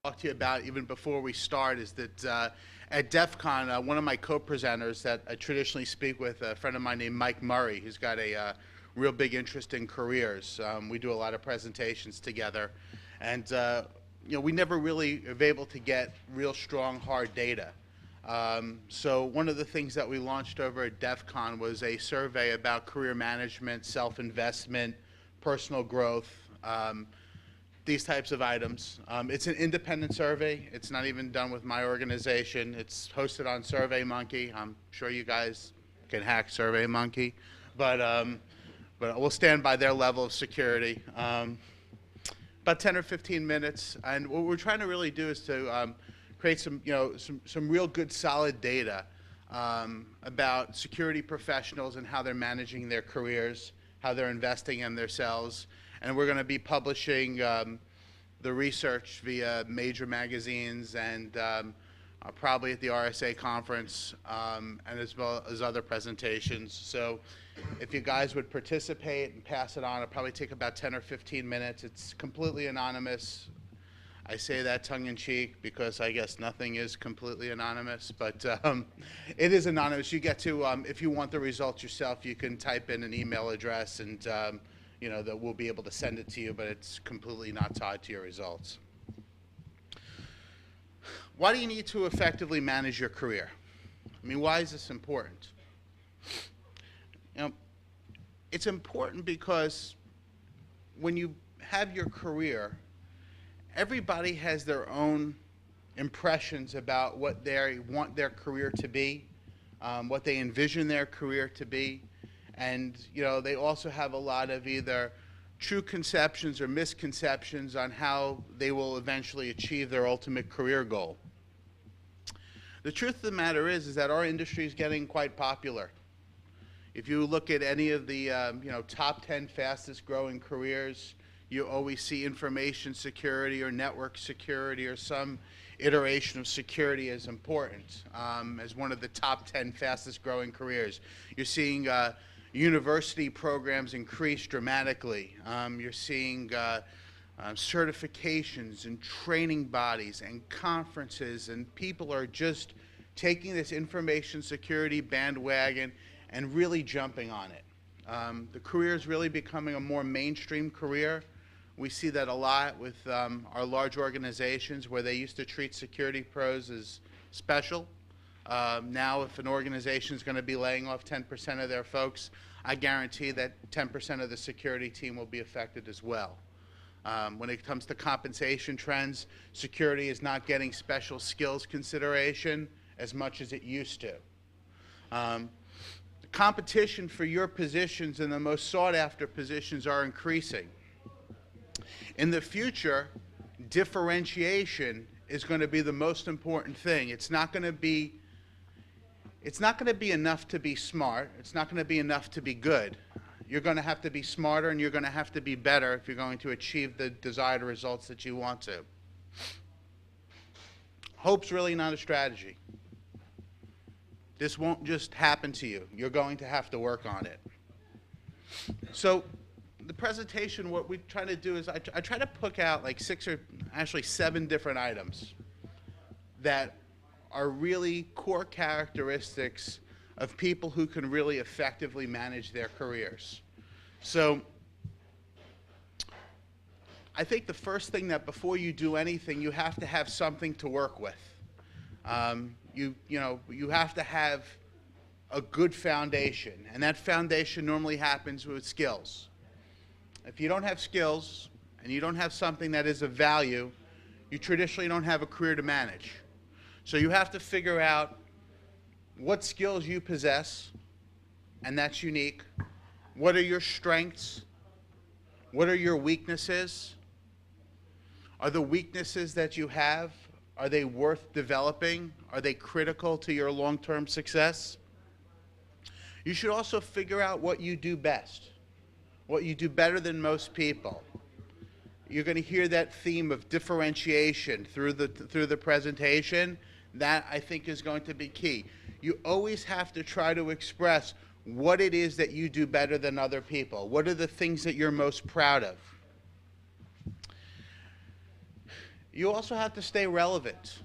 Talk to you about even before we start is that at DEF CON, one of my co-presenters that I traditionally speak with, a friend of mine named Mike Murray, who's got a real big interest in careers. We do a lot of presentations together, and we never really are able to get real strong, hard data. So one of the things that we launched over at DEF CON was a survey about career management, self-investment, personal growth, these types of items. It's an independent survey. It's not even done with my organization. It's hosted on SurveyMonkey. I'm sure you guys can hack SurveyMonkey, but we'll stand by their level of security. About 10 or 15 minutes, and what we're trying to really do is to create some real good, solid data about security professionals and how they're managing their careers, how they're investing in themselves. And we're going to be publishing the research via major magazines and probably at the RSA conference and as well as other presentations. So if you guys would participate and pass it on, it'll probably take about 10 or 15 minutes. It's completely anonymous. I say that tongue-in-cheek because I guess nothing is completely anonymous, but it is anonymous. You get to, if you want the results yourself, you can type in an email address and that we'll be able to send it to you, but it's completely not tied to your results. Why do you need to effectively manage your career? I mean, why is this important? It's important because when you have your career, everybody has their own impressions about what they want their career to be, what they envision their career to be. And they also have a lot of either true conceptions or misconceptions on how they will eventually achieve their ultimate career goal. The truth of the matter is that our industry is getting quite popular. If you look at any of the top 10 fastest growing careers, you always see information security or network security or some iteration of security as important as one of the top 10 fastest growing careers. You're seeing university programs increase dramatically. You're seeing certifications and training bodies and conferences, and people are just taking this information security bandwagon and really jumping on it. The career is really becoming a more mainstream career. We see that a lot with our large organizations where they used to treat security pros as special. Now, if an organization is going to be laying off 10% of their folks, I guarantee that 10% of the security team will be affected as well. When it comes to compensation trends, security is not getting special skills consideration as much as it used to. The competition for your positions and the most sought-after positions are increasing. In the future, differentiation is going to be the most important thing. It's not going to be enough to be smart. It's not going to be enough to be good. You're going to have to be smarter and you're going to have to be better if you're going to achieve the desired results that you want to. Hope's really not a strategy. This won't just happen to you. You're going to have to work on it. So the presentation, what we try to do is I try to pick out like 6 or actually 7 different items that are really core characteristics of people who can really effectively manage their careers. So I think the first thing that before you do anything, you have to have something to work with. You have to have a good foundation, and that foundation normally happens with skills. If you don't have skills and you don't have something that is of value, you traditionally don't have a career to manage. So you have to figure out what skills you possess, and that's unique. What are your strengths? What are your weaknesses? Are the weaknesses that you have, are they worth developing? Are they critical to your long-term success? You should also figure out what you do best, what you do better than most people. You're going to hear that theme of differentiation through the presentation. That, I think, is going to be key. You always have to try to express what it is that you do better than other people. What are the things that you're most proud of? You also have to stay relevant.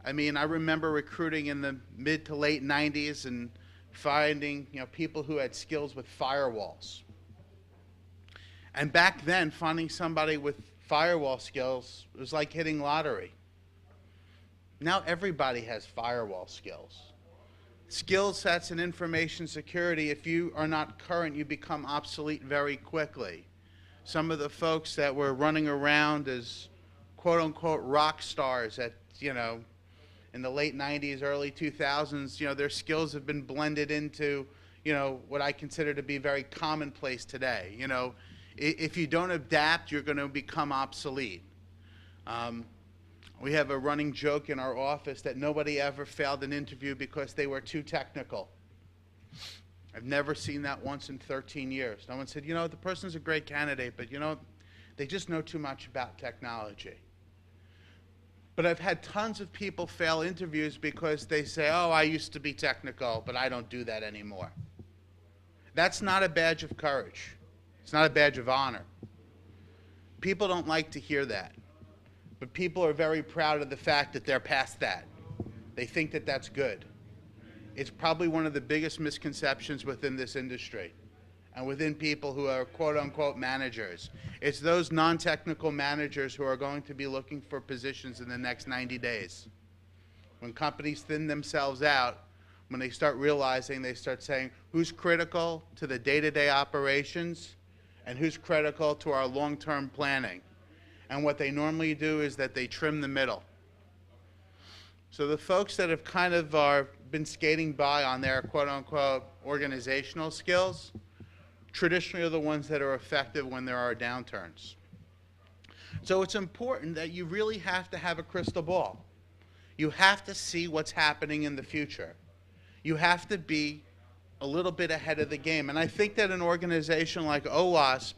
I mean, I remember recruiting in the mid to late 90s and finding, people who had skills with firewalls. And back then, finding somebody with firewall skills was like hitting lottery. Now everybody has firewall skills. Skill sets in information security, if you are not current, you become obsolete very quickly. Some of the folks that were running around as quote-unquote rock stars at, in the late 90s, early 2000s, their skills have been blended into, what I consider to be very commonplace today. If you don't adapt, you're going to become obsolete. We have a running joke in our office that nobody ever failed an interview because they were too technical. I've never seen that once in 13 years. No one said, the person's a great candidate, but they just know too much about technology. But I've had tons of people fail interviews because they say, oh, I used to be technical, but I don't do that anymore. That's not a badge of courage. It's not a badge of honor. People don't like to hear that. But people are very proud of the fact that they're past that. They think that that's good. It's probably one of the biggest misconceptions within this industry and within people who are quote-unquote managers. It's those non-technical managers who are going to be looking for positions in the next 90 days. When companies thin themselves out, when they start realizing, they start saying, who's critical to the day-to-day operations and who's critical to our long-term planning? And what they normally do is that they trim the middle. So the folks that have kind of been skating by on their quote-unquote organizational skills traditionally are the ones that are effective when there are downturns. So it's important that you really have to have a crystal ball. You have to see what's happening in the future. You have to be a little bit ahead of the game. And I think that an organization like Owasp,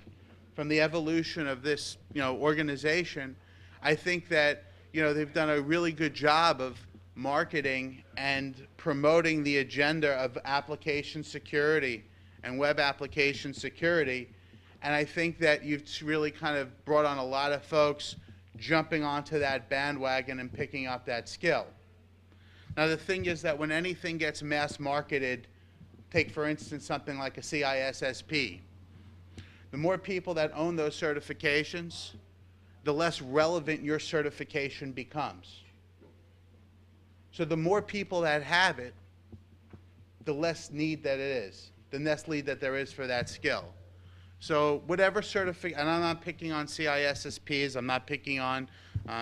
from the evolution of this organization, I think that they've done a really good job of marketing and promoting the agenda of application security and web application security. And I think that you've really kind of brought on a lot of folks jumping onto that bandwagon and picking up that skill. Now the thing is that when anything gets mass marketed, take for instance something like a CISSP, the more people that own those certifications, the less relevant your certification becomes. So the more people that have it, the less need that it is, the less need that there is for that skill. So whatever certificate, and I'm not picking on CISSPs, I'm not picking on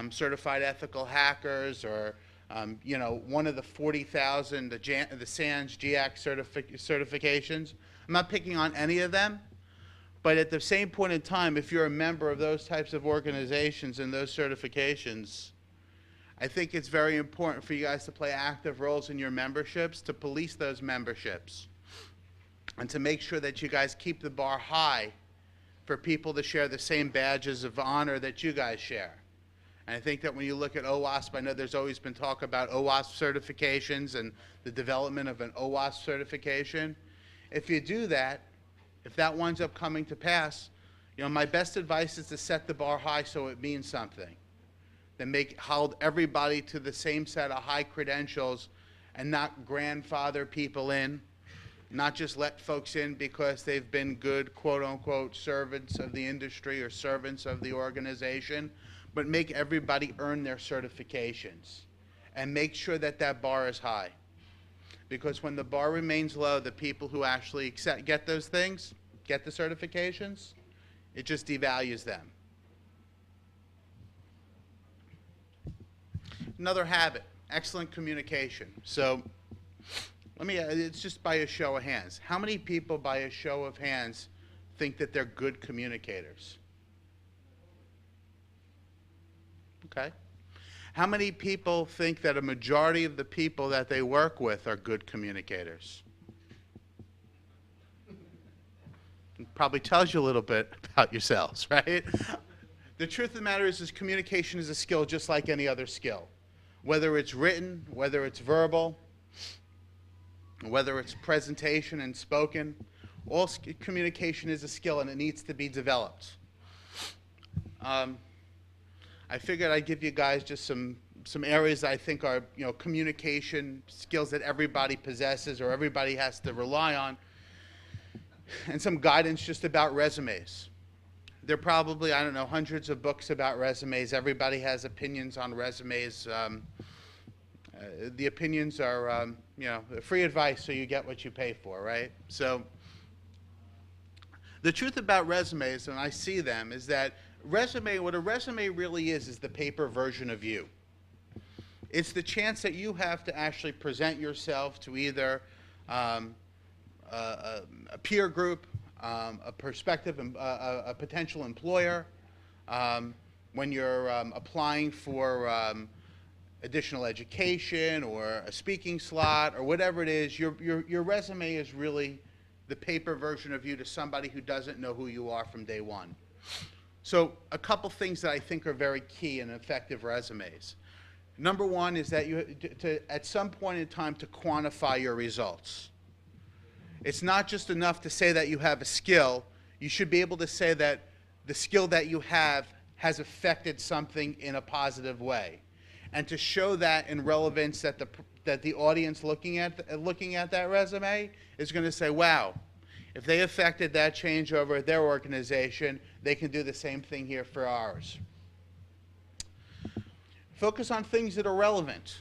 certified ethical hackers or one of the 40,000, the SANS GX certifications. I'm not picking on any of them. But at the same point in time, if you're a member of those types of organizations and those certifications, I think it's very important for you guys to play active roles in your memberships, to police those memberships, and to make sure that you guys keep the bar high for people to share the same badges of honor that you guys share. And I think that when you look at OWASP, I know there's always been talk about OWASP certifications and the development of an OWASP certification. If you do that, if that winds up coming to pass, my best advice is to set the bar high so it means something. Then hold everybody to the same set of high credentials and not grandfather people in, not just let folks in because they've been good quote-unquote servants of the industry or servants of the organization, but make everybody earn their certifications and make sure that that bar is high. Because when the bar remains low, the people who actually get those things, get the certifications, it just devalues them. Another habit, excellent communication. So it's just by a show of hands. How many people by a show of hands think that they're good communicators? Okay. How many people think that a majority of the people that they work with are good communicators? It probably tells you a little bit about yourselves, right? The truth of the matter is communication is a skill just like any other skill. Whether it's written, whether it's verbal, whether it's presentation and spoken, all communication is a skill and it needs to be developed. I figured I'd give you guys just some areas that I think are, communication skills that everybody possesses or everybody has to rely on, and some guidance just about resumes. There are probably, I don't know, hundreds of books about resumes. Everybody has opinions on resumes. The opinions are, free advice, so you get what you pay for, right? So the truth about resumes, and I see them, is that what a resume really is the paper version of you. It's the chance that you have to actually present yourself to either a peer group, a prospective, a potential employer, when you're applying for additional education or a speaking slot or whatever it is. Your resume is really the paper version of you to somebody who doesn't know who you are from day one. So a couple things that I think are very key in effective resumes. Number one is that you at some point in time to quantify your results. It's not just enough to say that you have a skill. You should be able to say that the skill that you have has affected something in a positive way, and to show that in relevance that the audience looking at that resume is going to say, wow, if they affected that change over at their organization, they can do the same thing here for ours. Focus on things that are relevant.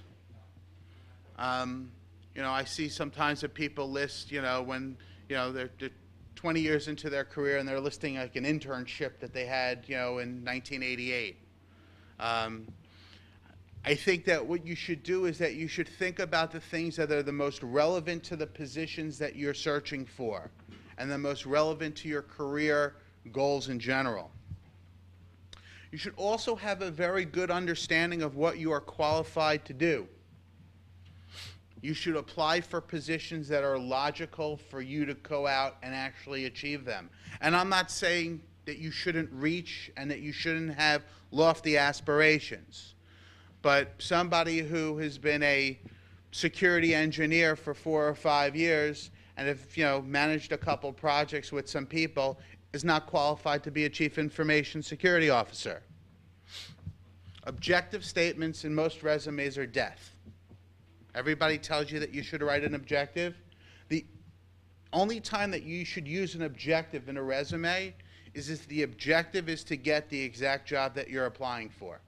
I see sometimes that people list, when, they're 20 years into their career and they're listing like an internship that they had, in 1988. I think that what you should do is that you should think about the things that are the most relevant to the positions that you're searching for and the most relevant to your career goals in general. You should also have a very good understanding of what you are qualified to do. You should apply for positions that are logical for you to go out and actually achieve them. And I'm not saying that you shouldn't reach and that you shouldn't have lofty aspirations. But somebody who has been a security engineer for 4 or 5 years and have managed a couple projects with some people is not qualified to be a chief information security officer. Objective statements in most resumes are death. Everybody tells you that you should write an objective. The only time that you should use an objective in a resume is if the objective is to get the exact job that you're applying for.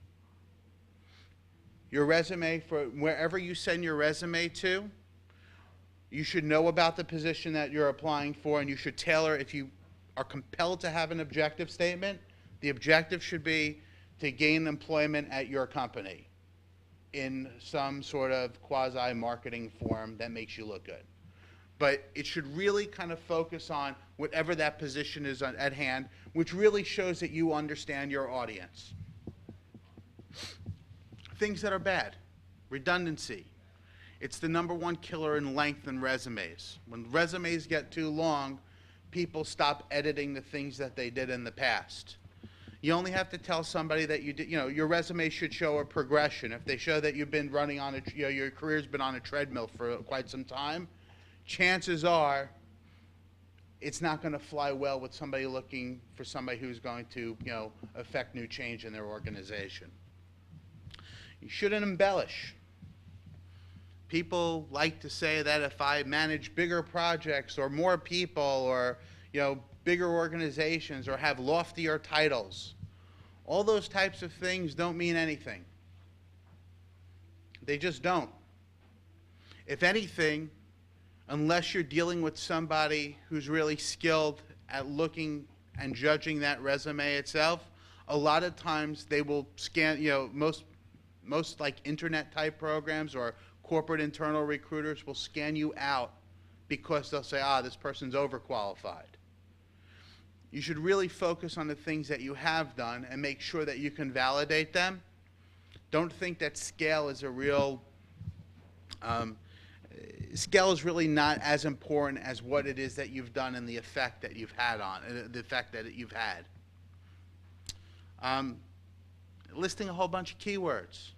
Your resume, for wherever you send your resume to, you should know about the position that you're applying for, and you should tailor, if you are compelled to have an objective statement, the objective should be to gain employment at your company in some sort of quasi-marketing form that makes you look good. But it should really kind of focus on whatever that position is at hand, which really shows that you understand your audience. Things that are bad. Redundancy. It's the #1 killer in length in resumes. When resumes get too long, people stop editing the things that they did in the past. You only have to tell somebody that you did, your resume should show a progression. If they show that you've been running on your career's been on a treadmill for quite some time, chances are it's not going to fly well with somebody looking for somebody who's going to, affect new change in their organization. You shouldn't embellish. People like to say that if I manage bigger projects or more people or, bigger organizations or have loftier titles, all those types of things don't mean anything. They just don't. If anything, unless you're dealing with somebody who's really skilled at looking and judging that resume itself, a lot of times they will scan, most like internet type programs or corporate internal recruiters will scan you out because they'll say, this person's overqualified. You should really focus on the things that you have done and make sure that you can validate them. Don't think that scale is a real, scale is really not as important as what it is that you've done and the effect that you've had Listing a whole bunch of keywords.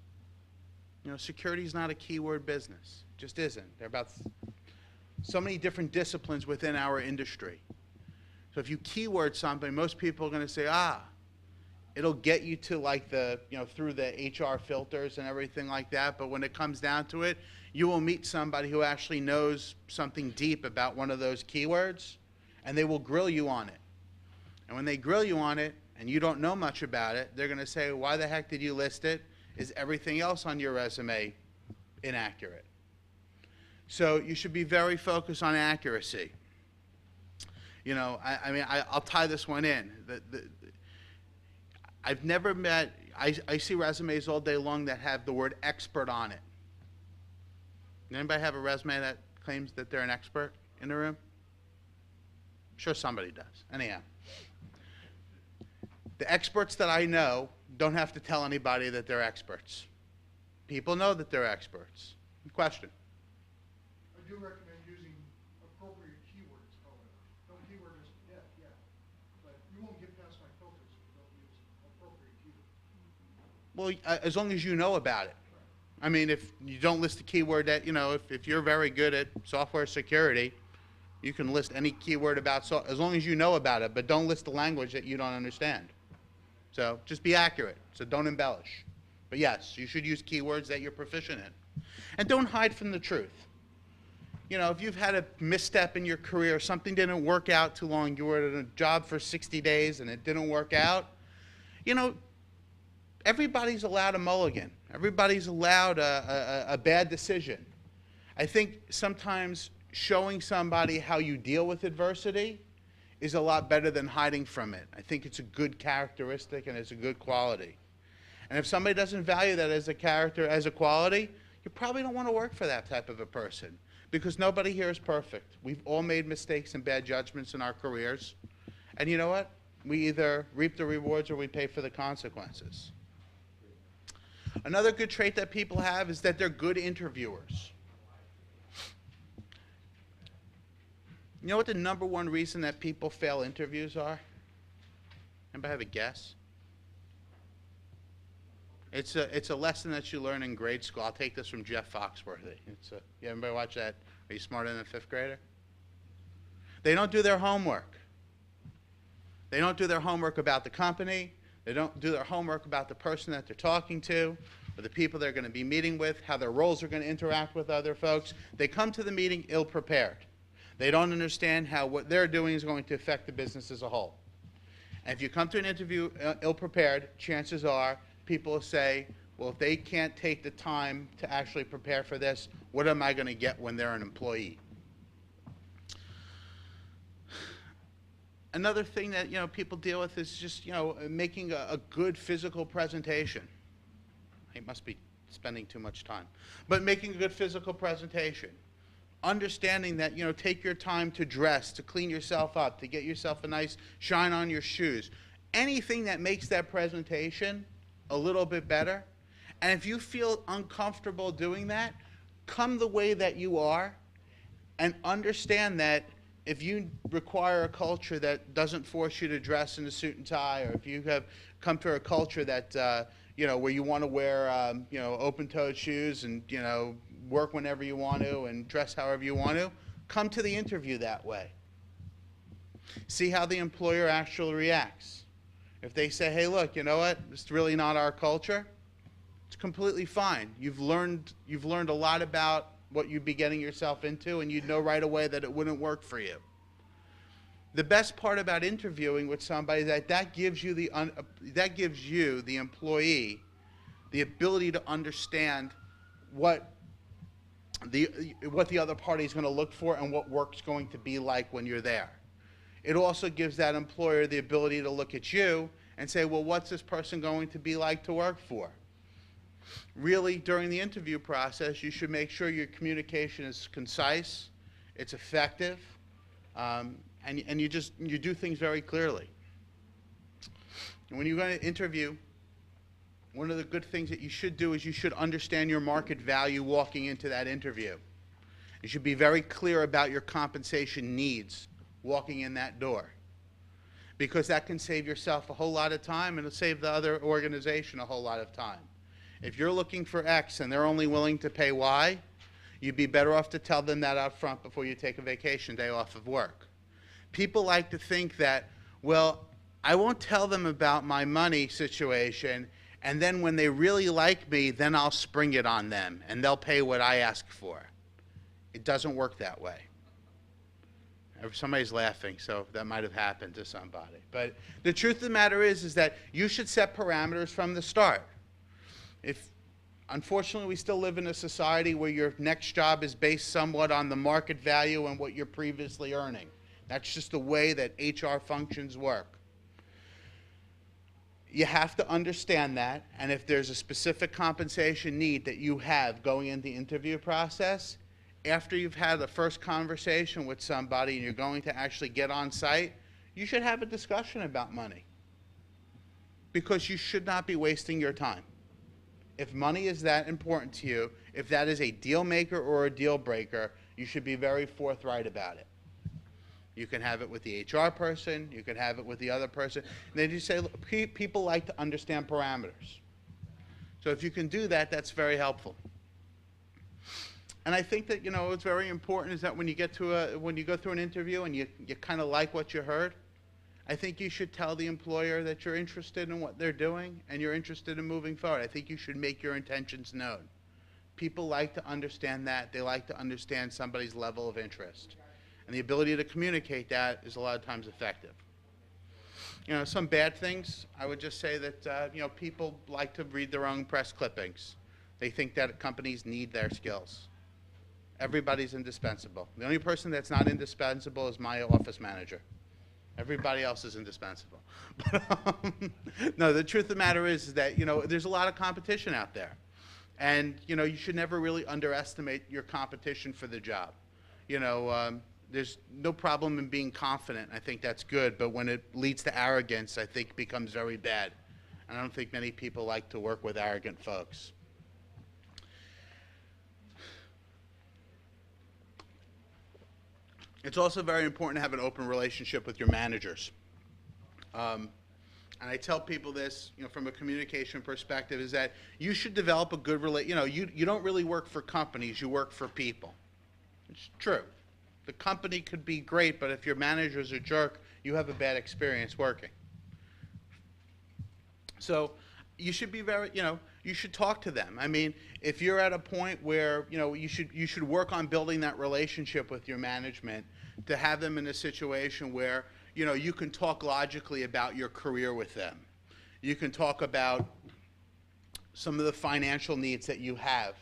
Security is not a keyword business. It just isn't. There are about so many different disciplines within our industry. So if you keyword something, most people are going to say, it'll get you to like the, through the HR filters and everything like that, but when it comes down to it, you will meet somebody who actually knows something deep about one of those keywords, and they will grill you on it. And when they grill you on it, and you don't know much about it, they're going to say, why the heck did you list it? Is everything else on your resume inaccurate? So you should be very focused on accuracy. I'll tie this one in. I've never met, I see resumes all day long that have the word expert on it. Anybody have a resume that claims that they're an expert in the room? I'm sure somebody does. Anyhow, the experts that I know don't have to tell anybody that they're experts. People know that they're experts. Question? I do recommend using appropriate keywords, however. Don't keyword is yeah. But you won't get past my filters if you don't use appropriate keywords. Well, as long as you know about it. I mean, if you don't list a keyword that, if you're very good at software security, you can list any keyword about, as long as you know about it, but don't list the language that you don't understand. So just be accurate, so don't embellish. But yes, you should use keywords that you're proficient in. And don't hide from the truth. If you've had a misstep in your career, something didn't work out too long, you were at a job for 60 days and it didn't work out, everybody's allowed a mulligan. Everybody's allowed a bad decision. I think sometimes showing somebody how you deal with adversity is a lot better than hiding from it. I think it's a good characteristic and it's a good quality. And if somebody doesn't value that as a character, as a quality, you probably don't want to work for that type of a person, because nobody here is perfect. We've all made mistakes and bad judgments in our careers. And you know what? We either reap the rewards or we pay for the consequences. Another good trait that people have is that they're good interviewers. You know what the number one reason that people fail interviews are? Anybody have a guess? It's a lesson that you learn in grade school. I'll take this from Jeff Foxworthy. You everybody watch that? Are you smarter than a fifth grader? They don't do their homework. They don't do their homework about the company. They don't do their homework about the person that they're talking to, or the people they're going to be meeting with, how their roles are going to interact with other folks. They come to the meeting ill-prepared. They don't understand how what they're doing is going to affect the business as a whole. And if you come to an interview ill-prepared, chances are people will say, well, if they can't take the time to actually prepare for this, what am I going to get when they're an employee? Another thing that people deal with is just making a good physical presentation. I must be spending too much time, but making a good physical presentation. Understanding that take your time to dress, to clean yourself up, to get yourself a nice shine on your shoes. Anything that makes that presentation a little bit better. And if you feel uncomfortable doing that, come the way that you are, and understand that if you require a culture that doesn't force you to dress in a suit and tie, or if you have come to a culture that where you want to wear open-toed shoes and work whenever you want to and dress however you want to, come to the interview that way. See how the employer actually reacts. If they say, hey, look, you know what, it's really not our culture, it's completely fine. You've learned a lot about what you'd be getting yourself into, and you'd know right away that it wouldn't work for you. The best part about interviewing with somebody is that gives you the employee the ability to understand what the other party is going to look for and what work's going to be like when you're there. It also gives that employer the ability to look at you and say, well, what's this person going to be like to work for? Really, during the interview process, you should make sure your communication is concise, it's effective, and you do things very clearly. And when you're going to interview, one of the good things that you should do is you should understand your market value walking into that interview. You should be very clear about your compensation needs walking in that door, because that can save yourself a whole lot of time, and it'll save the other organization a whole lot of time. If you're looking for X and they're only willing to pay Y, you'd be better off to tell them that up front before you take a vacation day off of work. People like to think that, well, I won't tell them about my money situation, and then when they really like me, then I'll spring it on them, and they'll pay what I ask for. It doesn't work that way. Somebody's laughing, so that might have happened to somebody. But the truth of the matter is that you should set parameters from the start. Unfortunately, we still live in a society where your next job is based somewhat on the market value and what you're previously earning. That's just the way that HR functions work. You have to understand that, and if there's a specific compensation need that you have going into the interview process, after you've had the first conversation with somebody and you're going to actually get on site, you should have a discussion about money, because you should not be wasting your time. If money is that important to you, if that is a deal maker or a deal breaker, you should be very forthright about it. You can have it with the HR person, you can have it with the other person, and then you say, look, people like to understand parameters. So if you can do that, that's very helpful. And I think that, what's very important is that when you go through an interview and you kind of like what you heard, I think you should tell the employer that you're interested in what they're doing and you're interested in moving forward. I think you should make your intentions known. People like to understand that. They like to understand somebody's level of interest. And the ability to communicate that is a lot of times effective. Some bad things, I would just say that, people like to read their own press clippings. They think that companies need their skills. Everybody's indispensable. The only person that's not indispensable is my office manager. Everybody else is indispensable. But, no, the truth of the matter is that, there's a lot of competition out there. And, you should never really underestimate your competition for the job. There's no problem in being confident. I think that's good. But when it leads to arrogance, I think it becomes very bad. And I don't think many people like to work with arrogant folks. It's also very important to have an open relationship with your managers. And I tell people this, from a communication perspective, is that you should develop a good you don't really work for companies, you work for people. It's true. The company could be great, but if your manager's a jerk, you have a bad experience working. So you should be very, you should talk to them. I mean, if you're at a point where, you should work on building that relationship with your management, to have them in a situation where, you can talk logically about your career with them. You can talk about some of the financial needs that you have.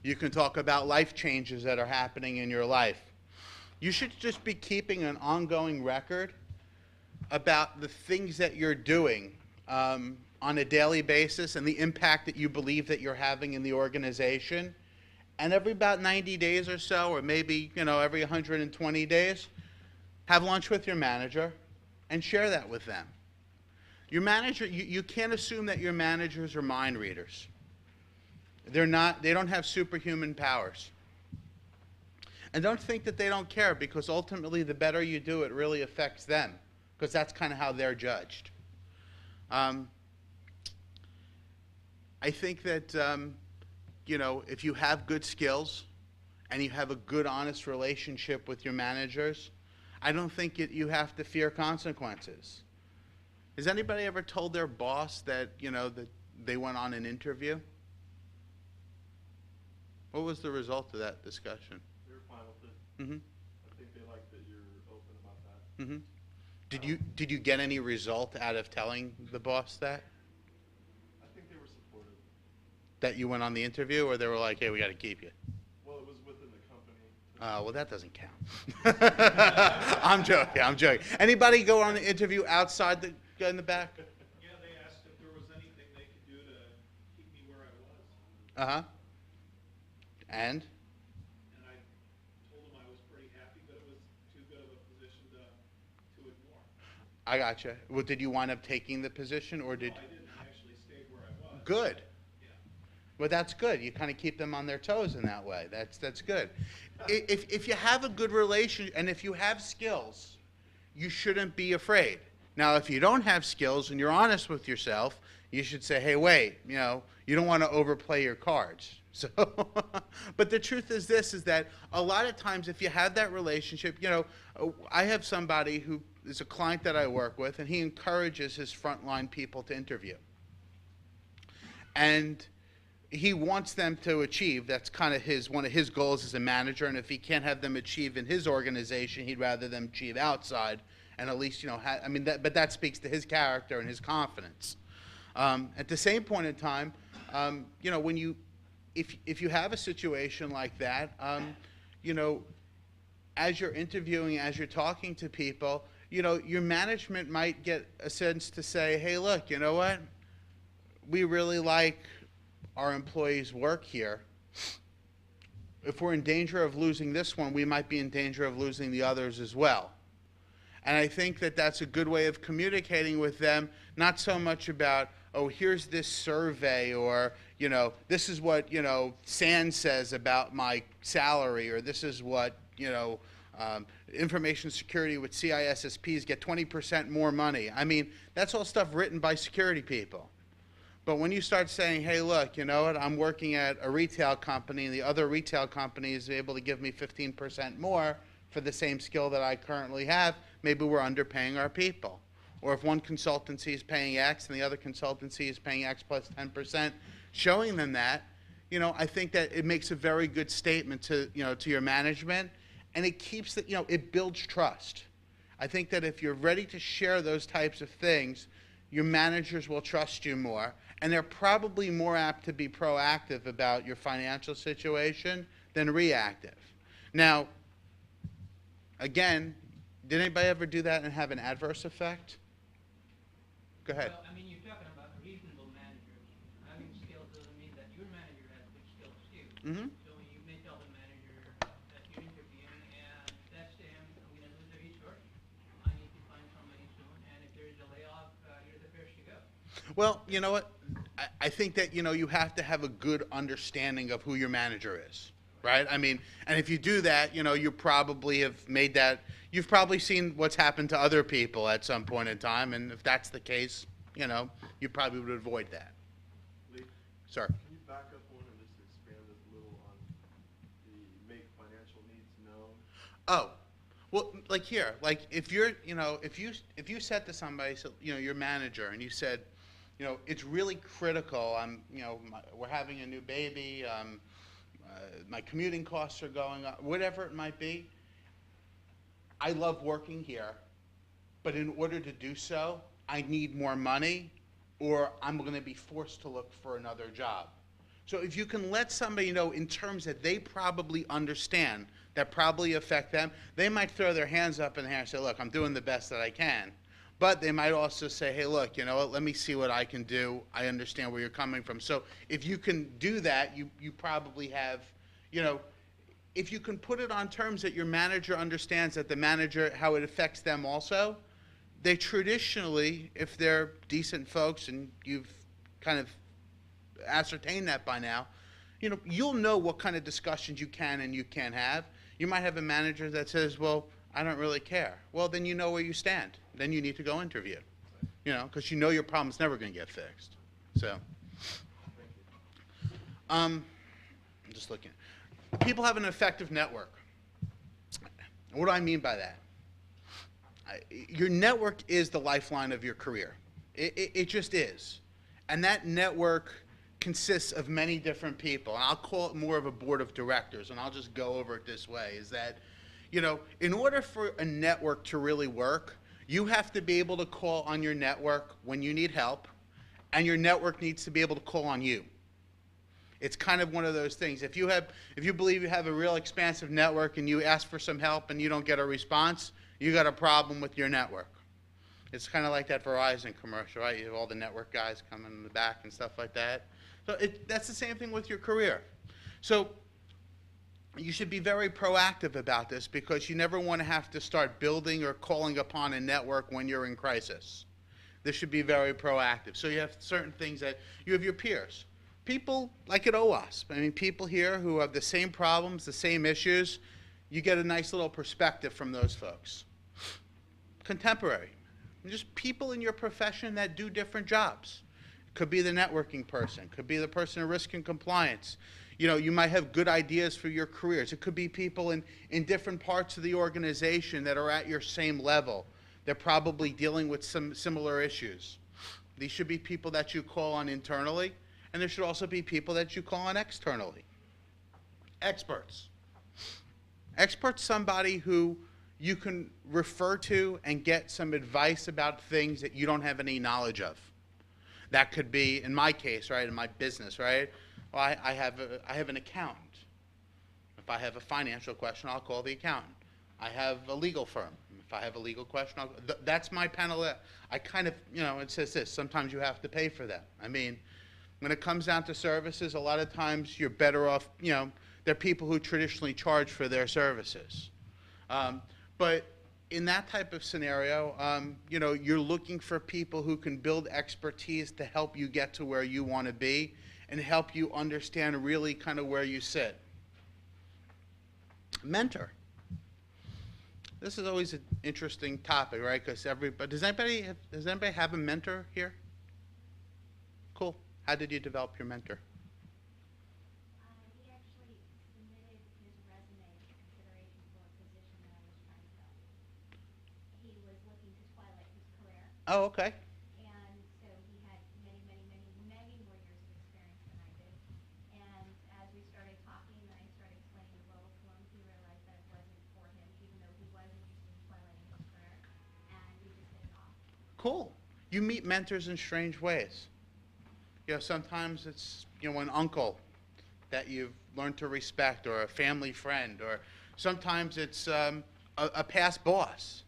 You can talk about life changes that are happening in your life. You should just be keeping an ongoing record about the things that you're doing on a daily basis and the impact that you believe that you're having in the organization. And every about 90 days or so, or maybe, every 120 days, have lunch with your manager and share that with them. Your manager, you can't assume that your managers are mind readers. They don't have superhuman powers. And don't think that they don't care, because ultimately the better you do, it really affects them, because that's kind of how they're judged. I think that, if you have good skills and you have a good, honest relationship with your managers, I don't think you have to fear consequences. Has anybody ever told their boss that, that they went on an interview? What was the result of that discussion? They were fine with it. Mm-hmm. I think they like that you're open about that. Mm-hmm. Did you get any result out of telling the boss that? I think they were supportive. That you went on the interview, or they were like, hey, we got to keep you? Well, it was within the company. Well, that doesn't count. I'm joking. Anybody go on the interview outside the guy in the back? Yeah, they asked if there was anything they could do to keep me where I was. Uh-huh. And I told them I was pretty happy, but it was too good of a position to ignore. I gotcha. Well, did you wind up taking the position, or did? No, I didn't. I actually stayed where I was. Good. Yeah. Well, that's good. You kind of keep them on their toes in that way. That's good. If you have a good relation and if you have skills, you shouldn't be afraid. Now, if you don't have skills and you're honest with yourself, you should say, hey, wait, you don't want to overplay your cards. So, but the truth is this, is that a lot of times if you have that relationship, you know, I have somebody who is a client that I work with, and he encourages his frontline people to interview. And he wants them to achieve, that's kind of one of his goals as a manager, and if he can't have them achieve in his organization, he'd rather them achieve outside, and at least, you know, I mean, but that speaks to his character and his confidence. At the same point in time, you know, when if you have a situation like that, you know, as you're interviewing, as you're talking to people, you know, your management might get a sense to say, hey, look, you know what? We really like our employees' work here. If we're in danger of losing this one, we might be in danger of losing the others as well. And I think that that's a good way of communicating with them, not so much about, oh, here's this survey, or, you know, this is what, you know, Sand says about my salary, or this is what, you know, information security with CISSPs get 20% more money. I mean, that's all stuff written by security people. But when you start saying, hey, look, you know what, I'm working at a retail company, and the other retail company is able to give me 15% more for the same skill that I currently have, maybe we're underpaying our people. Or if one consultancy is paying X and the other consultancy is paying X plus 10%, showing them that, you know, I think that it makes a very good statement to, you know, to your management, and it keeps the, you know, it builds trust. I think that if you're ready to share those types of things, your managers will trust you more, and they're probably more apt to be proactive about your financial situation than reactive. Now, again, did anybody ever do that and have an adverse effect? Go ahead. Well, I mean, you're talking about reasonable managers. Having skills doesn't mean that your manager has good skills too. Mm-hmm. So you may tell the manager that you're interviewing, and that's to him, I'm going to lose the resource. I need to find somebody soon, and if there's a layoff, you're the first to go. Well, you know what? I think that, you know, you have to have a good understanding of who your manager is, right? I mean, and if you do that, you know, you probably have made that, you've probably seen what's happened to other people at some point in time, and if that's the case, you know, you probably would avoid that. Lee, Sir. can you back up one and just expand a little on the make financial needs known? Oh, well, like here, like if you're, you know, if you said to somebody, so, you know, your manager, and you said, you know, it's really critical, you know, we're having a new baby, my commuting costs are going up, whatever it might be. I love working here, but in order to do so, I need more money, or I'm going to be forced to look for another job. So if you can let somebody know in terms that they probably understand, that probably affect them, they might throw their hands up in the air and say, look, I'm doing the best that I can. But they might also say, hey, look, you know what, let me see what I can do. I understand where you're coming from. So if you can do that, you probably have, you know, if you can put it on terms that your manager understands, that the manager, how it affects them also, they traditionally, if they're decent folks, and you've kind of ascertained that by now, you know, you'll know what kind of discussions you can and you can't have. You might have a manager that says, well, I don't really care. Well, then you know where you stand. Then you need to go interview, you know, because you know your problem's never going to get fixed. So, I'm just looking. People have an effective network. What do I mean by that? Your network is the lifeline of your career. It just is. And that network consists of many different people. And I'll call it more of a board of directors, and I'll just go over it this way, is that, you know, in order for a network to really work, you have to be able to call on your network when you need help, and your network needs to be able to call on you. It's kind of one of those things. If you believe you have a real expansive network and you ask for some help and you don't get a response, you got a problem with your network. It's kind of like that Verizon commercial, right? You have all the network guys coming in the back and stuff like that. So that's the same thing with your career. So you should be very proactive about this, because you never want to have to start building or calling upon a network when you're in crisis. This should be very proactive. So you have certain things that you have your peers. People like at Owasp. I mean, people here who have the same problems, the same issues, you get a nice little perspective from those folks. Contemporary. Just people in your profession that do different jobs. Could be the networking person, could be the person in risk and compliance. You know, you might have good ideas for your careers. It could be people in different parts of the organization that are at your same level. They're probably dealing with some similar issues. These should be people that you call on internally, and there should also be people that you call on externally. Experts. Experts, somebody who you can refer to and get some advice about things that you don't have any knowledge of. That could be, in my case, right, in my business, right? Well, I have an accountant. If I have a financial question, I'll call the accountant. I have a legal firm. If I have a legal question, that's my panel. I kind of, you know, it says this, sometimes you have to pay for that. I mean, when it comes down to services, a lot of times you're better off, you know, there are people who traditionally charge for their services. But in that type of scenario, you know, you're looking for people who can build expertise to help you get to where you want to be and help you understand really kind of where you sit. Mentor. This is always an interesting topic, right? Because does anybody have a mentor here? Cool. How did you develop your mentor? He actually submitted his resume for consideration for a position that I was trying to fill. He was looking to twilight his career, Oh, okay. and so he had many, many, many, many more years of experience than I did. And as we started talking and I started explaining the role to him, he realized that it wasn't for him, even though he was interested in twilighting his career, and we just hit it off. Cool. You meet mentors in strange ways. You know, sometimes it's, you know, an uncle that you've learned to respect, or a family friend, or sometimes it's a past boss.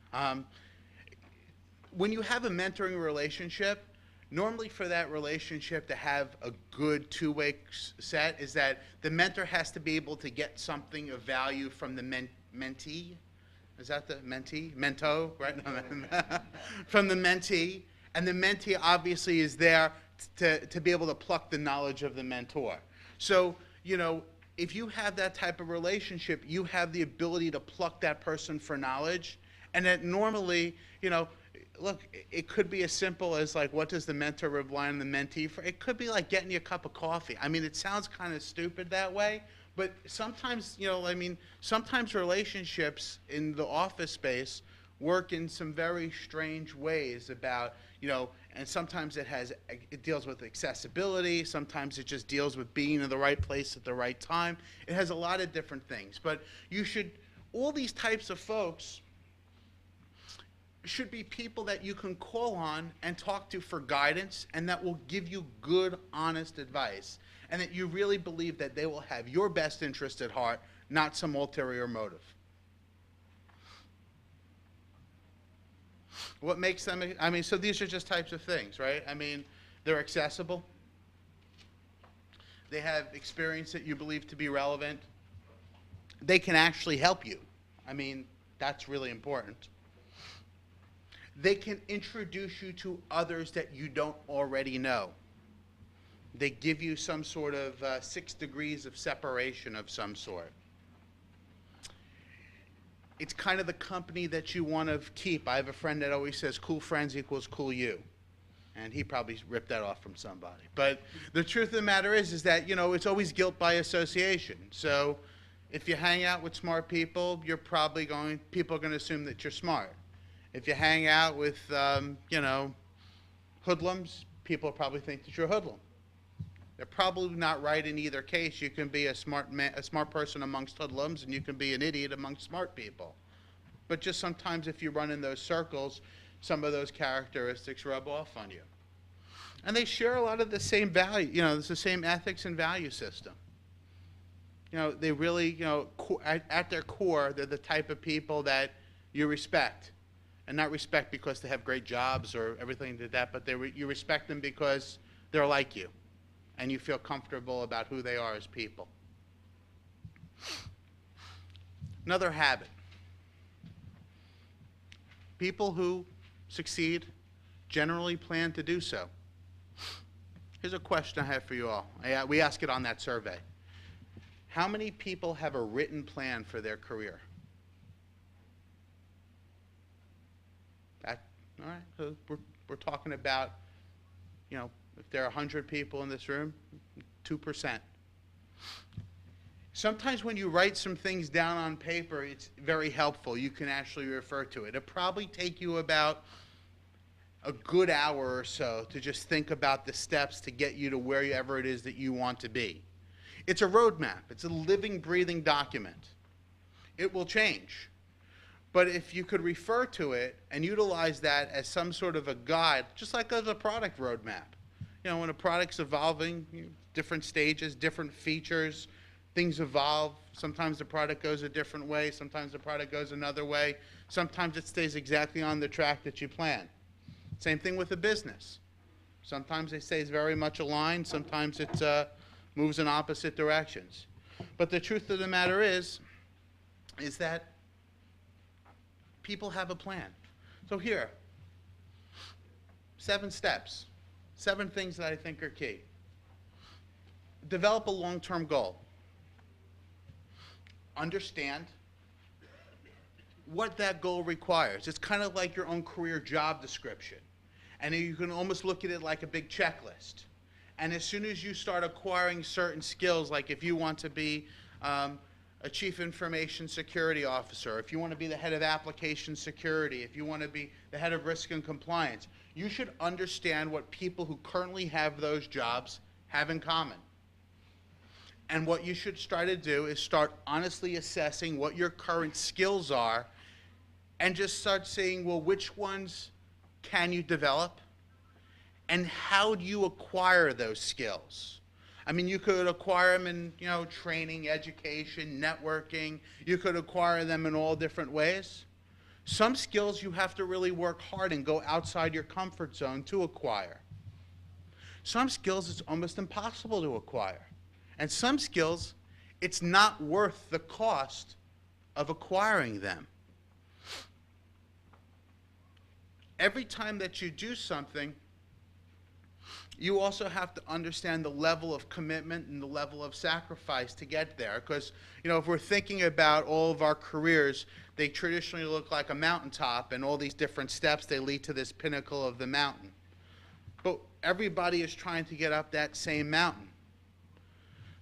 When you have a mentoring relationship, normally for that relationship to have a good two-way set is that the mentor has to be able to get something of value from the mentee. Is that the mentee? Mento, right? From the mentee. And the mentee obviously is there to be able to pluck the knowledge of the mentor. So, you know, if you have that type of relationship, you have the ability to pluck that person for knowledge. And that normally, you know, look, it could be as simple as like, what does the mentor rely on the mentee for? It could be like getting you a cup of coffee. I mean, it sounds kind of stupid that way, but sometimes, you know, I mean, sometimes relationships in the office space work in some very strange ways about, you know, and sometimes it deals with accessibility, sometimes it just deals with being in the right place at the right time. It has a lot of different things, but all these types of folks should be people that you can call on and talk to for guidance, and that will give you good, honest advice, and that you really believe that they will have your best interest at heart, not some ulterior motive. What makes them, I mean, so these are just types of things, right? I mean, they're accessible. They have experience that you believe to be relevant. They can actually help you. I mean, that's really important. They can introduce you to others that you don't already know. They give you some sort of 6 degrees of separation of some sort. It's kind of the company that you want to keep. I have a friend that always says cool friends equals cool you. And he probably ripped that off from somebody. But the truth of the matter is that, you know, it's always guilt by association. So if you hang out with smart people, people are going to assume that you're smart. If you hang out with, you know, hoodlums, people probably think that you're a hoodlum. They're probably not right in either case. You can be a smart person amongst hoodlums, and you can be an idiot amongst smart people. But just sometimes if you run in those circles, some of those characteristics rub off on you. And they share a lot of the same value, you know, it's the same ethics and value system. You know, they really, you know, at their core, they're the type of people that you respect. And not respect because they have great jobs or everything like that, but you respect them because they're like you. And you feel comfortable about who they are as people. Another habit. People who succeed generally plan to do so. Here's a question I have for you all. We ask it on that survey. How many people have a written plan for their career? All right, so we're talking about, you know, if there are 100 people in this room, 2%. Sometimes when you write some things down on paper, it's very helpful. You can actually refer to it. It'll probably take you about a good hour or so to just think about the steps to get you to wherever it is that you want to be. It's a roadmap. It's a living, breathing document. It will change. But if you could refer to it and utilize that as some sort of a guide, just like as a product roadmap. You know, when a product's evolving, different stages, different features, things evolve. Sometimes the product goes a different way. Sometimes the product goes another way. Sometimes it stays exactly on the track that you plan. Same thing with a business. Sometimes it stays very much aligned. Sometimes it moves in opposite directions. But the truth of the matter is that people have a plan. So here, 7 steps, 7 things that I think are key. Develop a long-term goal. Understand what that goal requires. It's kind of like your own career job description. And you can almost look at it like a big checklist. And as soon as you start acquiring certain skills, like if you want to be a chief information security officer, if you want to be the head of application security, if you want to be the head of risk and compliance, you should understand what people who currently have those jobs have in common. And what you should try to do is start honestly assessing what your current skills are and just start seeing, well, which ones can you develop and how do you acquire those skills? I mean, you could acquire them in, training, education, networking. You could acquire them in all different ways. Some skills you have to really work hard and go outside your comfort zone to acquire. Some skills it's almost impossible to acquire. And some skills, it's not worth the cost of acquiring them. Every time that you do something, you also have to understand the level of commitment and the level of sacrifice to get there. Because, if we're thinking about all of our careers, they traditionally look like a mountaintop, and all these different steps, they lead to this pinnacle of the mountain. But everybody is trying to get up that same mountain.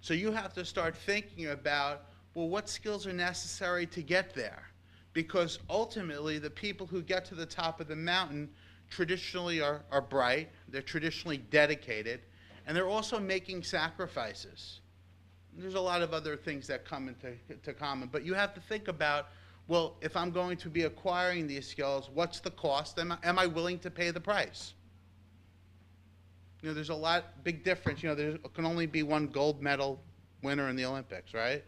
So you have to start thinking about, well, what skills are necessary to get there? Because ultimately, the people who get to the top of the mountain traditionally are bright, they're traditionally dedicated, and they're also making sacrifices. There's a lot of other things that come into common, but you have to think about, well, if I'm going to be acquiring these skills, what's the cost? Am I willing to pay the price? There's a big difference. There can only be one gold medal winner in the Olympics, right?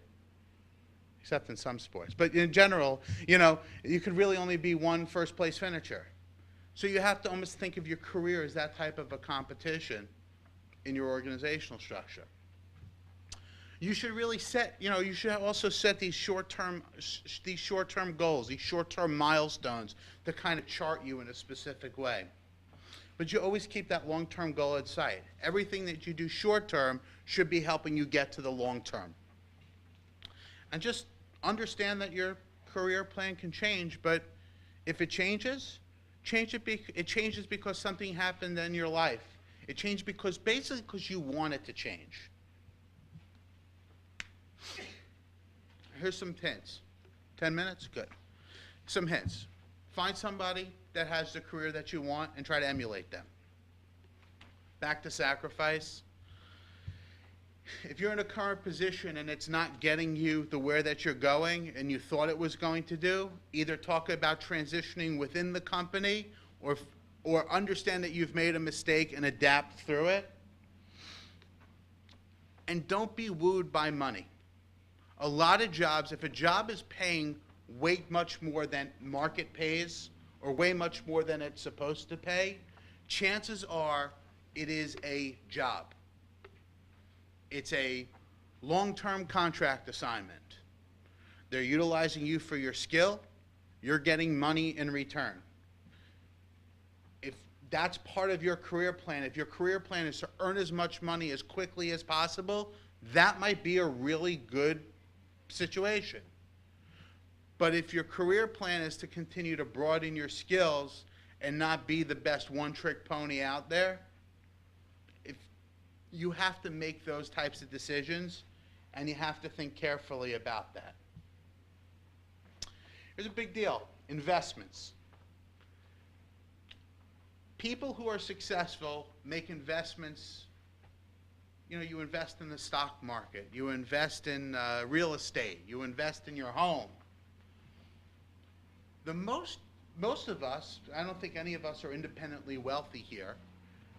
Except in some sports. But in general, you could really only be one first-place finisher. So you have to almost think of your career as that type of a competition in your organizational structure. You should really set, you should also set these short-term goals, these short-term milestones to kind of chart you in a specific way. But you always keep that long-term goal in sight. Everything that you do short-term should be helping you get to the long-term. And just understand that your career plan can change, but if it changes, it changes because something happened in your life. It changed basically because you want it to change. Here's some hints. 10 minutes? Good. Some hints. Find somebody that has the career that you want and try to emulate them. Back to sacrifice. If you're in a current position and it's not getting you the where that you're going and you thought it was going to do, either talk about transitioning within the company or understand that you've made a mistake and adapt through it. And don't be wooed by money. A lot of jobs, if a job is paying way much more than market pays or way much more than it's supposed to pay, chances are it is a job. It's a long-term contract assignment. They're utilizing you for your skill. You're getting money in return. If that's part of your career plan, if your career plan is to earn as much money as quickly as possible, that might be a really good situation. But if your career plan is to continue to broaden your skills and not be the best one-trick pony out there, you have to make those types of decisions And you have to think carefully about that. Here's a big deal, investments. People who are successful make investments. You know, you invest in the stock market, you invest in real estate, you invest in your home. Most of us, I don't think any of us are independently wealthy here,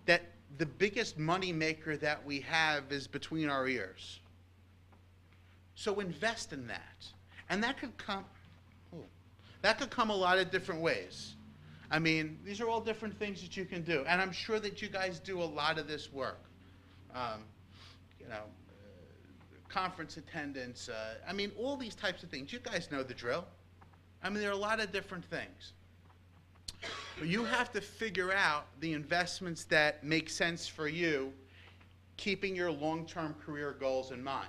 that the biggest money maker that we have is between our ears. So invest in that. And that could come a lot of different ways. I mean, these are all different things that you can do. And I'm sure that you guys do a lot of this work. You know, conference attendance, I mean, all these types of things. You guys know the drill. I mean, there are a lot of different things. But you have to figure out the investments that make sense for you, keeping your long-term career goals in mind.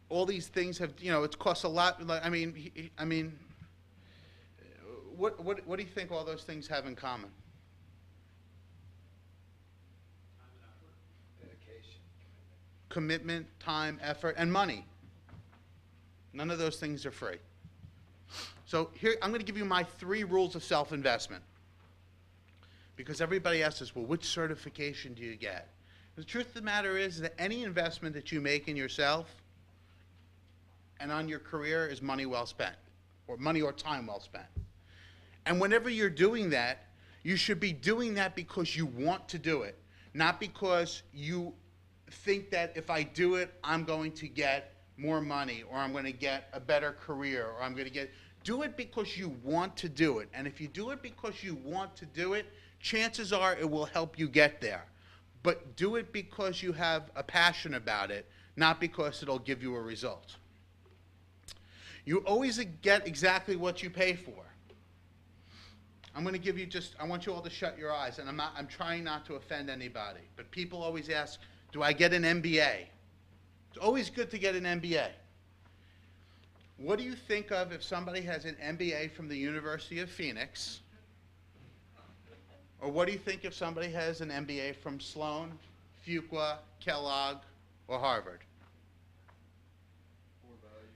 All these things have, you know, it costs a lot. I mean, what do you think all those things have in common? Commitment, time, effort, and money. None of those things are free. So here, I'm going to give you my 3 rules of self-investment. Because everybody asks us, well, which certification do you get? The truth of the matter is that any investment that you make in yourself and on your career is money well spent, or money or time well spent. And whenever you're doing that, you should be doing that because you want to do it, not because you think that if I do it, I'm going to get more money, or I'm going to get a better career, or I'm going to get... Do it because you want to do it. And if you do it because you want to do it, chances are it will help you get there. But do it because you have a passion about it, not because it'll give you a result. You always get exactly what you pay for. I'm going to give you I want you all to shut your eyes, and I'm trying not to offend anybody, but people always ask, do I get an MBA? It's always good to get an MBA. What do you think of if somebody has an MBA from the University of Phoenix? Or what do you think if somebody has an MBA from Sloan, Fuqua, Kellogg, or Harvard? More value.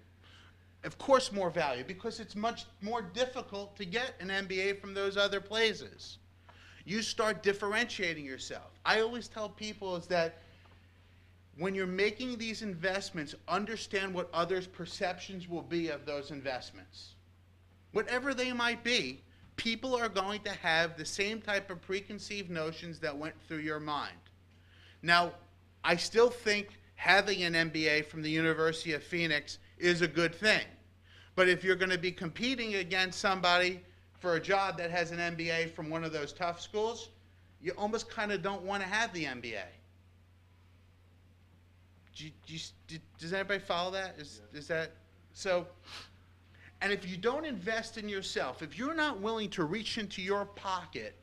Of course more value, because it's much more difficult to get an MBA from those other places. You start differentiating yourself. I always tell people is that when you're making these investments, understand what others' perceptions will be of those investments. Whatever they might be, people are going to have the same type of preconceived notions that went through your mind. Now, I still think having an MBA from the University of Phoenix is a good thing. But if you're going to be competing against somebody for a job that has an MBA from one of those tough schools, you almost kind of don't want to have the MBA. Does anybody follow that? Is that so? And if you don't invest in yourself, if you're not willing to reach into your pocket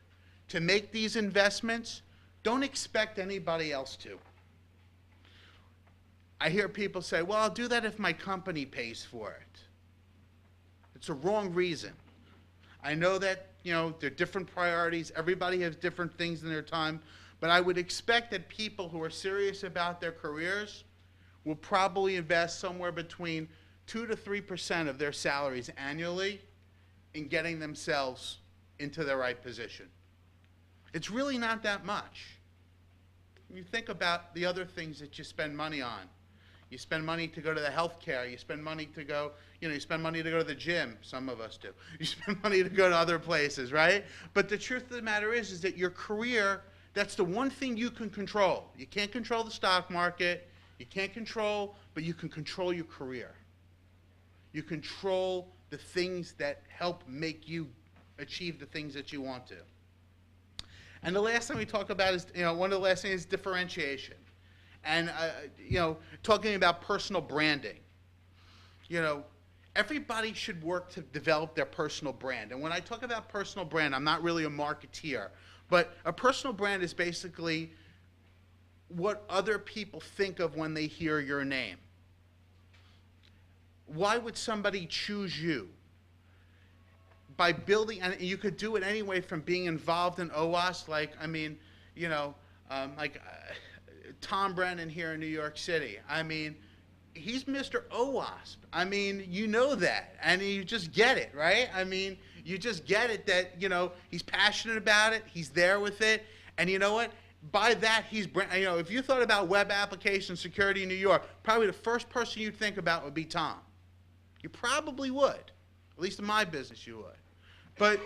to make these investments, don't expect anybody else to. I hear people say, well, I'll do that if my company pays for it. It's a wrong reason. I know that, you know, there are different priorities. Everybody has different things in their time. But I would expect that people who are serious about their careers will probably invest somewhere between 2 to 3% of their salaries annually in getting themselves into the right position. It's really not that much. You think about the other things that you spend money on. You spend money to go to the health care. You spend money to go, you spend money to go to the gym. Some of us do. You spend money to go to other places, right? But the truth of the matter is that your career, that's the one thing you can control. You can't control the stock market. You can't control, but you can control your career. You control the things that help make you achieve the things that you want to. And the last thing we talk about is, one of the last things is differentiation. And, talking about personal branding. Everybody should work to develop their personal brand. And when I talk about personal brand, I'm not really a marketeer. But a personal brand is basically what other people think of when they hear your name. Why would somebody choose you? By building, and you could do it anyway from being involved in Owasp, Tom Brennan here in New York City. I mean, he's Mr. Owasp. I mean, you know that, and you just get it, right? I mean, you just get it that, you know, he's passionate about it, he's there with it, and you know what? By that, he's, you know, if you thought about web application security in New York, probably the first person you'd think about would be Tom. You probably would. At least in my business, you would. But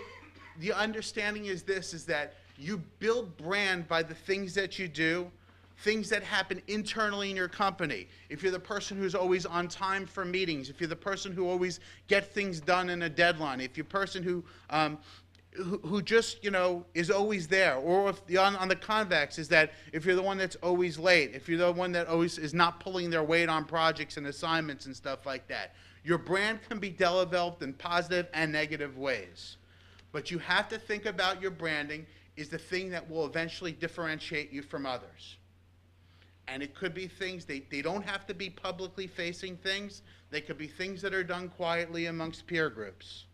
the understanding is this, is that you build brand by the things that you do, things that happen internally in your company. If you're the person who's always on time for meetings, if you're the person who always gets things done in a deadline, if you're a person who just, you know, is always there, or if on the convex is that if you're the one that's always late, if you're the one that always is not pulling their weight on projects and assignments and stuff like that. Your brand can be developed in positive and negative ways. But you have to think about your branding is the thing that will eventually differentiate you from others. And it could be things, they don't have to be publicly facing things. They could be things that are done quietly amongst peer groups.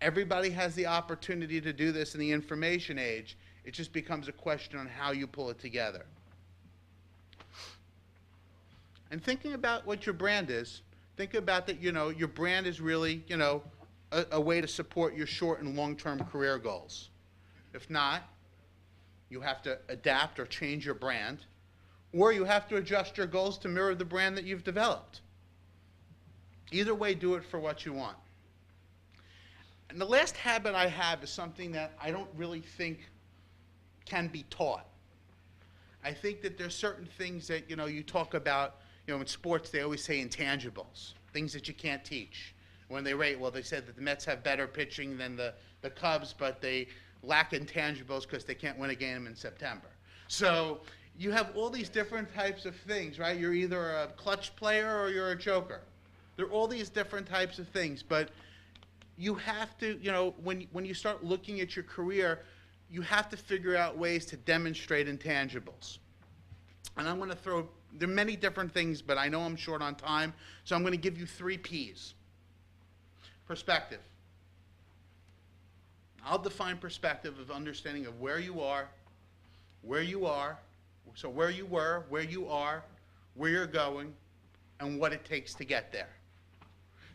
Everybody has the opportunity to do this in the information age. It just becomes a question on how you pull it together. And thinking about what your brand is, think about that, you know, your brand is really, you know, a way to support your short and long-term career goals. If not, you have to adapt or change your brand, or you have to adjust your goals to mirror the brand that you've developed. Either way, do it for what you want. And the last habit I have is something that I don't really think can be taught. I think that there's certain things that, you know, you talk about, you know, in sports they always say intangibles, things that you can't teach. When they rate, well, they said that the Mets have better pitching than the Cubs, but they lack intangibles because they can't win a game in September. So you have all these different types of things, right? You're either a clutch player or you're a choker. There are all these different types of things, but you have to, you know, when you start looking at your career, you have to figure out ways to demonstrate intangibles. And I'm going to throw, there are many different things, but I know I'm short on time, so I'm going to give you 3 Ps. Perspective. I'll define perspective of understanding of where you are, so where you were, where you are, where you're going, and what it takes to get there.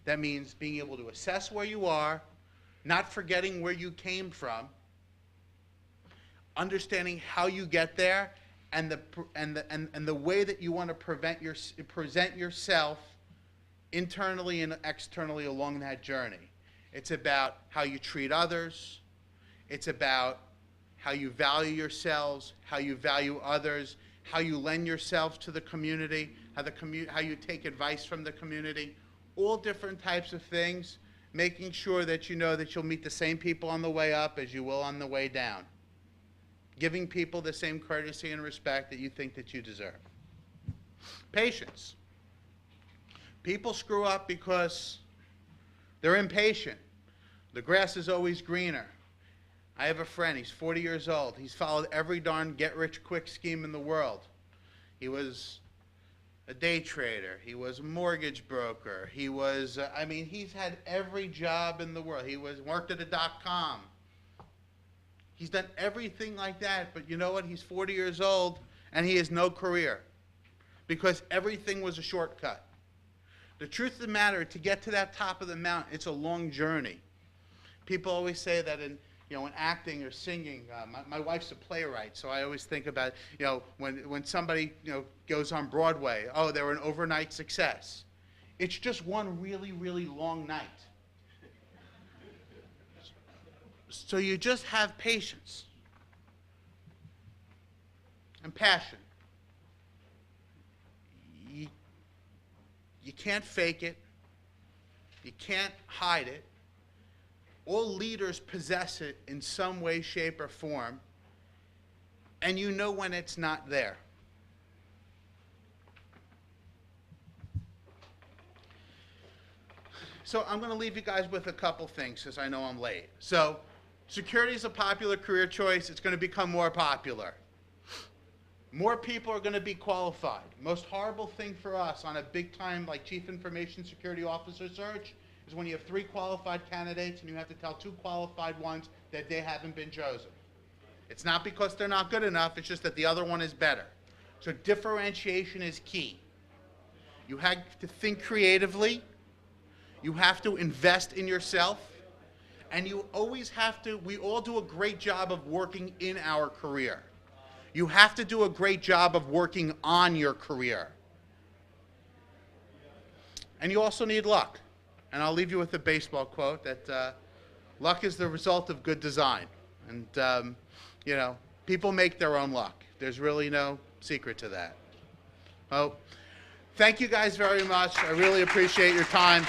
That means being able to assess where you are, not forgetting where you came from, understanding how you get there, and the way that you want to present yourself internally and externally along that journey. It's about how you treat others. It's about how you value yourselves, how you value others, how you lend yourself to the community, how you take advice from the community. All different types of things, making sure that you know that you'll meet the same people on the way up as you will on the way down. Giving people the same courtesy and respect that you think that you deserve. Patience. People screw up because they're impatient. The grass is always greener. I have a friend, he's 40 years old. He's followed every darn get-rich-quick scheme in the world. He was a day trader. He was a mortgage broker. He was, I mean, he's had every job in the world. He worked at a .com. He's done everything like that, but you know what? He's 40 years old, and he has no career because everything was a shortcut. The truth of the matter, to get to that top of the mountain, it's a long journey. People always say that in acting or singing, my wife's a playwright, so I always think about, you know, when somebody, you know, goes on Broadway, oh, they're an overnight success. It's just one really, really long night. So you just have patience and passion. You can't fake it. You can't hide it. All leaders possess it in some way, shape, or form, and you know when it's not there. So I'm going to leave you guys with a couple things because I know I'm late. So security is a popular career choice. It's going to become more popular. More people are going to be qualified. Most horrible thing for us on a big time like Chief Information Security Officer search is when you have 3 qualified candidates and you have to tell 2 qualified ones that they haven't been chosen. It's not because they're not good enough, it's just that the other one is better. So differentiation is key. You have to think creatively, you have to invest in yourself, and you always have to, we all do a great job of working in our career. You have to do a great job of working on your career. And you also need luck. And I'll leave you with a baseball quote that luck is the result of good design. And, you know, people make their own luck. There's really no secret to that. Oh, thank you guys very much. I really appreciate your time.